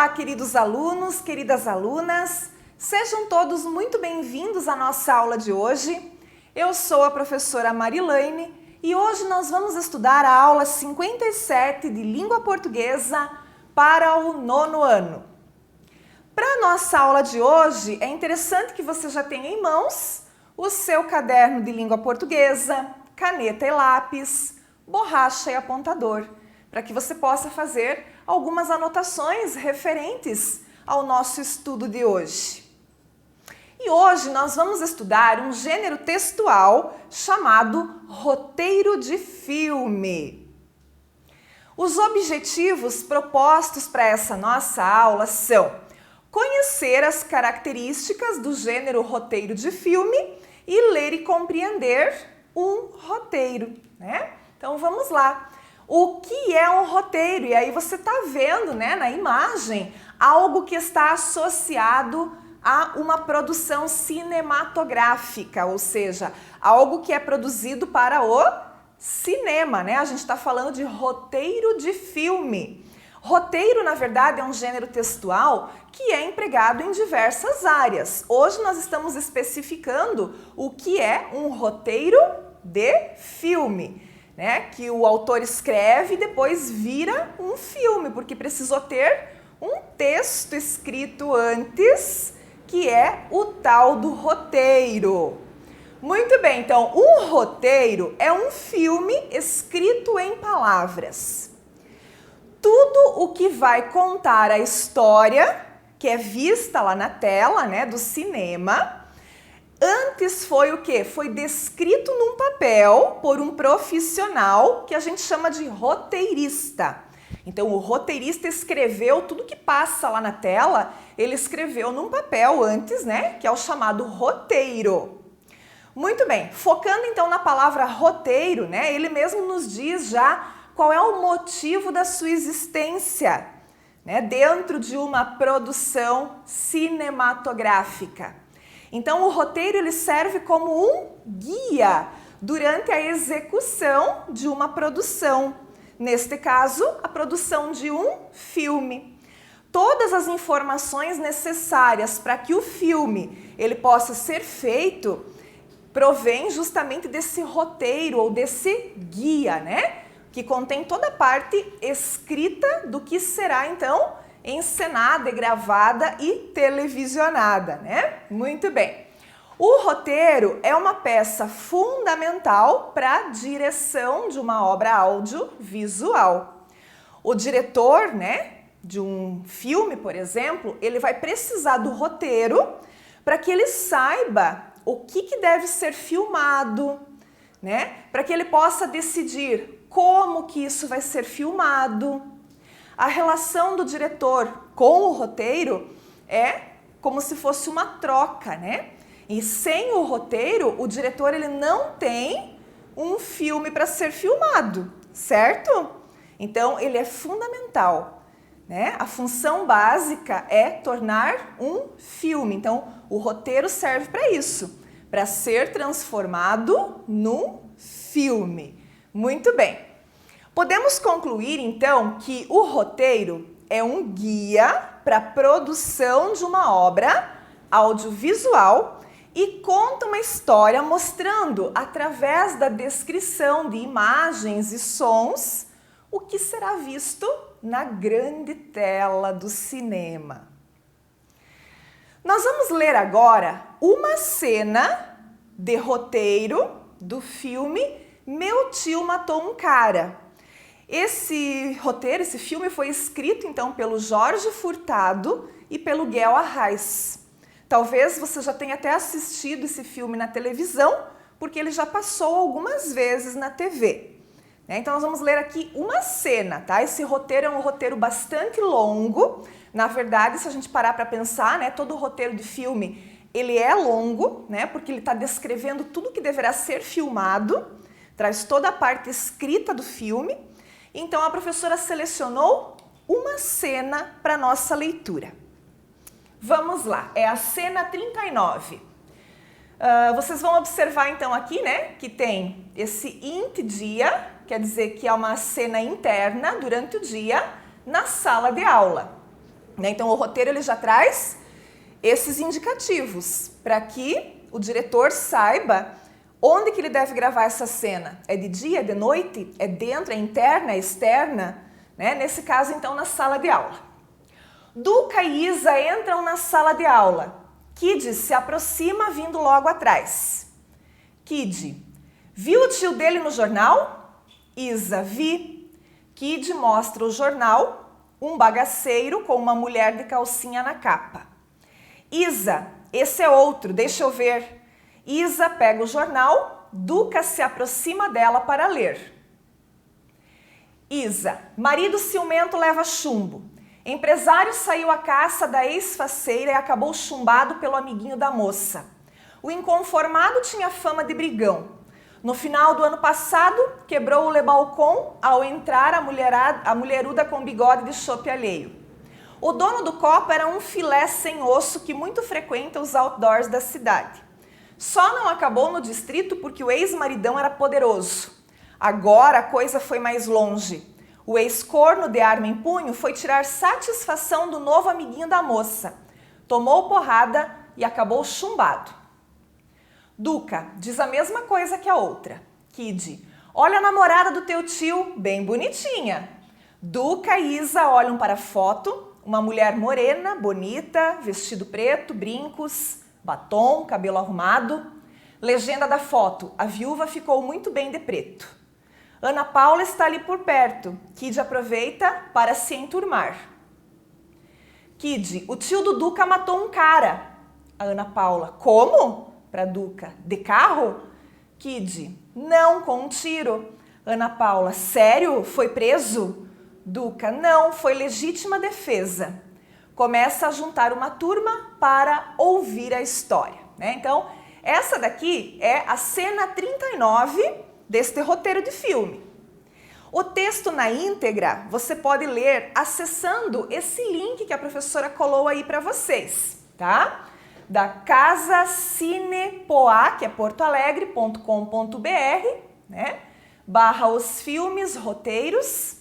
Olá, queridos alunos, queridas alunas, sejam todos muito bem-vindos à nossa aula de hoje. Eu sou a professora Marilaine e hoje nós vamos estudar a aula 57 de Língua Portuguesa para o 9º ano. Para a nossa aula de hoje, é interessante que você já tenha em mãos o seu caderno de Língua Portuguesa, caneta e lápis, borracha e apontador, para que você possa fazer algumas anotações referentes ao nosso estudo de hoje. E hoje nós vamos estudar um gênero textual chamado roteiro de filme. Os objetivos propostos para essa nossa aula são conhecer as características do gênero roteiro de filme e ler e compreender um roteiro, né? Então vamos lá. O que é um roteiro? E aí você está vendo, né, na imagem, algo que está associado a uma produção cinematográfica, ou seja, algo que é produzido para o cinema, né? A gente está falando de roteiro de filme. Roteiro, na verdade, é um gênero textual que é empregado em diversas áreas. Hoje nós estamos especificando o que é um roteiro de filme, né? Que o autor escreve e depois vira um filme, porque precisou ter um texto escrito antes, que é o tal do roteiro. Muito bem, então um roteiro é um filme escrito em palavras. Tudo o que vai contar a história, que é vista lá na tela, né, do cinema, antes foi o quê? Foi descrito num papel por um profissional que a gente chama de roteirista. Então, o roteirista escreveu tudo que passa lá na tela, ele escreveu num papel antes, né? Que é o chamado roteiro. Muito bem, focando então na palavra roteiro, né? Ele mesmo nos diz já qual é o motivo da sua existência, né? Dentro de uma produção cinematográfica. Então, o roteiro ele serve como um guia durante a execução de uma produção. Neste caso, a produção de um filme. Todas as informações necessárias para que o filme ele possa ser feito provém justamente desse roteiro ou desse guia, né? Que contém toda a parte escrita do que será, então, encenada, gravada e televisionada, né? Muito bem. O roteiro é uma peça fundamental para a direção de uma obra audiovisual. O diretor, né, de um filme, por exemplo, ele vai precisar do roteiro para que ele saiba o que deve ser filmado, né? Para que ele possa decidir como que isso vai ser filmado. A relação do diretor com o roteiro é como se fosse uma troca, né? E sem o roteiro, o diretor ele não tem um filme para ser filmado, certo? Então, ele é fundamental, né? A função básica é tornar um filme. Então, o roteiro serve para isso, para ser transformado num filme. Muito bem. Podemos concluir, então, que o roteiro é um guia para a produção de uma obra audiovisual e conta uma história mostrando, através da descrição de imagens e sons, o que será visto na grande tela do cinema. Nós vamos ler agora uma cena de roteiro do filme Meu Tio Matou um Cara. Esse roteiro, esse filme foi escrito então pelo Jorge Furtado e pelo Guel Arraes. Talvez você já tenha até assistido esse filme na televisão, porque ele já passou algumas vezes na TV. Então nós vamos ler aqui uma cena, tá? Esse roteiro é um roteiro bastante longo. Na verdade, se a gente parar para pensar, né, todo roteiro de filme, ele é longo, né, porque ele está descrevendo tudo que deverá ser filmado, traz toda a parte escrita do filme. Então a professora selecionou uma cena para nossa leitura. Vamos lá, é a cena 39. Vocês vão observar então aqui, né, que tem esse int dia, quer dizer que é uma cena interna durante o dia na sala de aula. né? Então o roteiro ele já traz esses indicativos para que o diretor saiba onde que ele deve gravar essa cena. É de dia, é de noite, é dentro, é interna, é externa, né? Nesse caso então na sala de aula. Duca e Isa entram na sala de aula. Kid se aproxima vindo logo atrás. Kid: viu o tio dele no jornal? Isa: vi. Kid mostra o jornal, um bagaceiro com uma mulher de calcinha na capa. Isa: esse é outro, deixa eu ver. Isa pega o jornal, Duca se aproxima dela para ler. Isa: marido ciumento leva chumbo. Empresário saiu à caça da ex-faceira e acabou chumbado pelo amiguinho da moça. O inconformado tinha fama de brigão. No final do ano passado, quebrou o lebalcon ao entrar a mulheruda com bigode de chope alheio. O dono do copo era um filé sem osso que muito frequenta os outdoors da cidade. Só não acabou no distrito porque o ex-maridão era poderoso. Agora a coisa foi mais longe. O ex-corno de arma em punho foi tirar satisfação do novo amiguinho da moça. Tomou porrada e acabou chumbado. Duca diz a mesma coisa que a outra. Kid: olha a namorada do teu tio, bem bonitinha. Duca e Isa olham para a foto, uma mulher morena, bonita, vestido preto, brincos, batom, cabelo arrumado. Legenda da foto: a viúva ficou muito bem de preto. Ana Paula está ali por perto. Kid aproveita para se enturmar. Kid: o tio do Duca matou um cara. A Ana Paula: como? Para Duca: de carro? Kid: não, com um tiro. Ana Paula: sério? Foi preso? Duca: não, foi legítima defesa. Começa a juntar uma turma para ouvir a história, né? Então, essa daqui é a cena 39 deste roteiro de filme. O texto na íntegra você pode ler acessando esse link que a professora colou aí para vocês, tá? Da Casa Cinepoá, que é portoalegre.com.br, né? / os filmes, roteiros,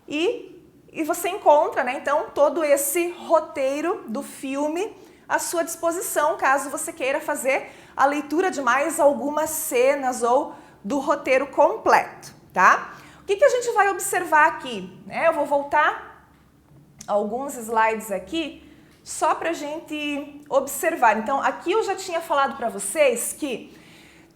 e você encontra, né, então, todo esse roteiro do filme à sua disposição, caso você queira fazer a leitura de mais algumas cenas ou do roteiro completo, tá? O que a gente vai observar aqui? Eu vou voltar alguns slides aqui só para a gente observar. Então, aqui eu já tinha falado para vocês que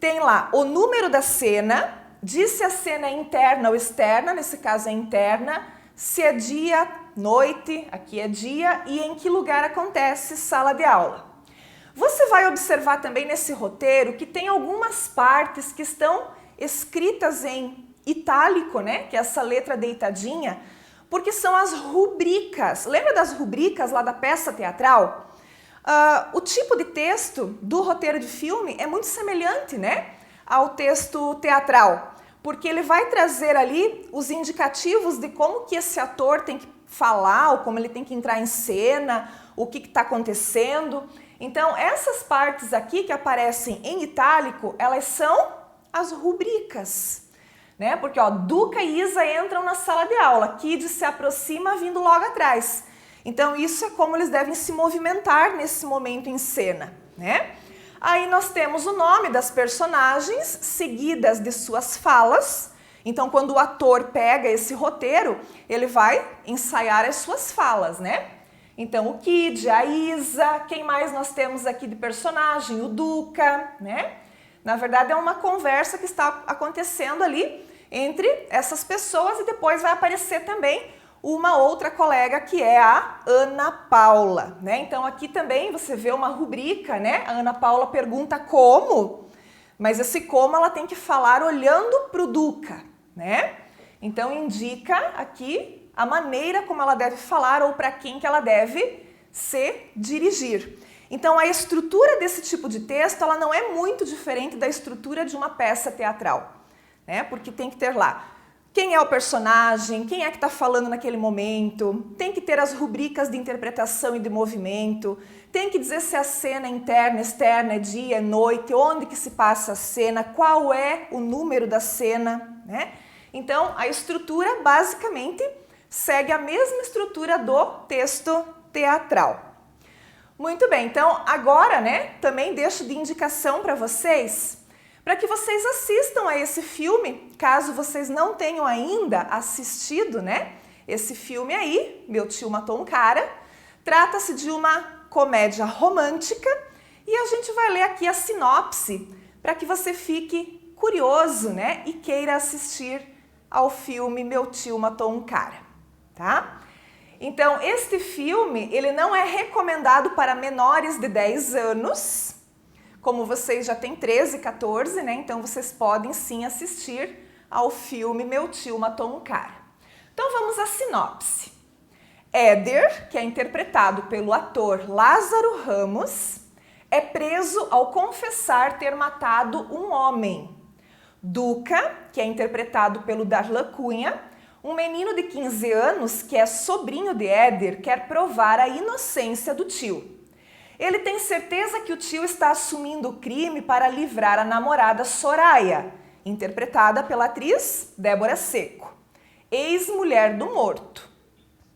tem lá o número da cena, diz se a cena é interna ou externa, nesse caso é interna, se é dia, noite, aqui é dia, e em que lugar acontece, sala de aula. Você vai observar também nesse roteiro que tem algumas partes que estão escritas em itálico, né? Que é essa letra deitadinha, porque são as rubricas. Lembra das rubricas lá da peça teatral? O tipo de texto do roteiro de filme é muito semelhante, né, ao texto teatral, porque ele vai trazer ali os indicativos de como que esse ator tem que falar, ou como ele tem que entrar em cena, o que está acontecendo. Então, essas partes aqui que aparecem em itálico, elas são as rubricas, né? Porque, ó, Duca e Isa entram na sala de aula, Kid se aproxima vindo logo atrás. Então, isso é como eles devem se movimentar nesse momento em cena, né? Aí nós temos o nome das personagens, seguidas de suas falas. Então, quando o ator pega esse roteiro, ele vai ensaiar as suas falas, né? Então, o Kid, a Isa, quem mais nós temos aqui de personagem? O Duca, né? Na verdade, é uma conversa que está acontecendo ali entre essas pessoas e depois vai aparecer também uma outra colega que é a Ana Paula, né? Então, aqui também você vê uma rubrica, né? A Ana Paula pergunta como, mas esse como ela tem que falar olhando para o Duca, né? Então, indica aqui a maneira como ela deve falar ou para quem que ela deve se dirigir. Então, a estrutura desse tipo de texto, ela não é muito diferente da estrutura de uma peça teatral, né? Porque tem que ter lá quem é o personagem, quem é que está falando naquele momento, tem que ter as rubricas de interpretação e de movimento, tem que dizer se a cena é interna, externa, é dia, é noite, onde que se passa a cena, qual é o número da cena, né? Então, a estrutura basicamente segue a mesma estrutura do texto teatral. Muito bem, então agora, né, também deixo de indicação para vocês que vocês assistam a esse filme, caso vocês não tenham ainda assistido, né, esse filme aí, Meu Tio Matou um Cara. Trata-se de uma comédia romântica e a gente vai ler aqui a sinopse para que você fique curioso, né, e queira assistir ao filme Meu Tio Matou um Cara, tá? Então, este filme, ele não é recomendado para menores de 10 anos, como vocês já têm 13, 14, né? Então, vocês podem sim assistir ao filme Meu Tio Matou um Cara. Então, vamos à sinopse. Éder, que é interpretado pelo ator Lázaro Ramos, é preso ao confessar ter matado um homem. Duca, que é interpretado pelo Darlan Cunha, um menino de 15 anos que é sobrinho de Éder, quer provar a inocência do tio. Ele tem certeza que o tio está assumindo o crime para livrar a namorada Soraya, interpretada pela atriz Débora Seco, ex-mulher do morto.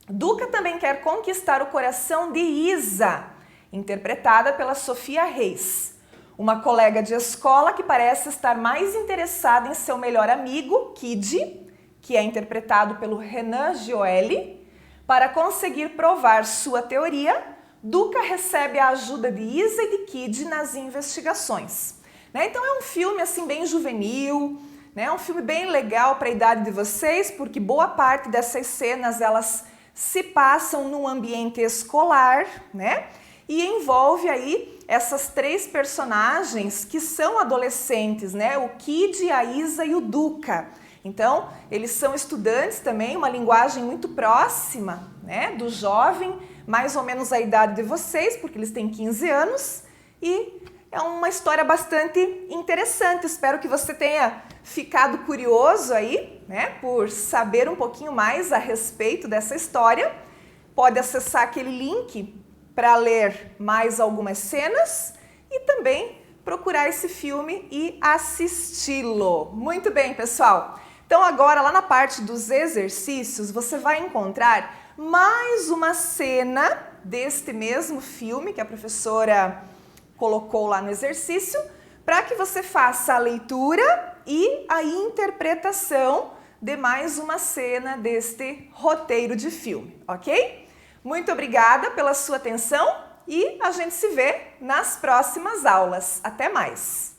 Duca também quer conquistar o coração de Isa, interpretada pela Sofia Reis, uma colega de escola que parece estar mais interessada em seu melhor amigo, Kid, que é interpretado pelo Renan Gioeli. Para conseguir provar sua teoria, Duca recebe a ajuda de Isa e de Kid nas investigações. Né? Então é um filme assim bem juvenil, né? Um filme bem legal para a idade de vocês, porque boa parte dessas cenas elas se passam num ambiente escolar, né? E envolve aí essas três personagens que são adolescentes, né? O Kid, a Isa e o Duca. Então, eles são estudantes também, uma linguagem muito próxima, né, do jovem, mais ou menos a idade de vocês, porque eles têm 15 anos, e é uma história bastante interessante. Espero que você tenha ficado curioso aí, né, por saber um pouquinho mais a respeito dessa história. Pode acessar aquele link para ler mais algumas cenas e também procurar esse filme e assisti-lo. Muito bem, pessoal. Então agora, lá na parte dos exercícios, você vai encontrar mais uma cena deste mesmo filme que a professora colocou lá no exercício, para que você faça a leitura e a interpretação de mais uma cena deste roteiro de filme, ok? Muito obrigada pela sua atenção e a gente se vê nas próximas aulas. Até mais!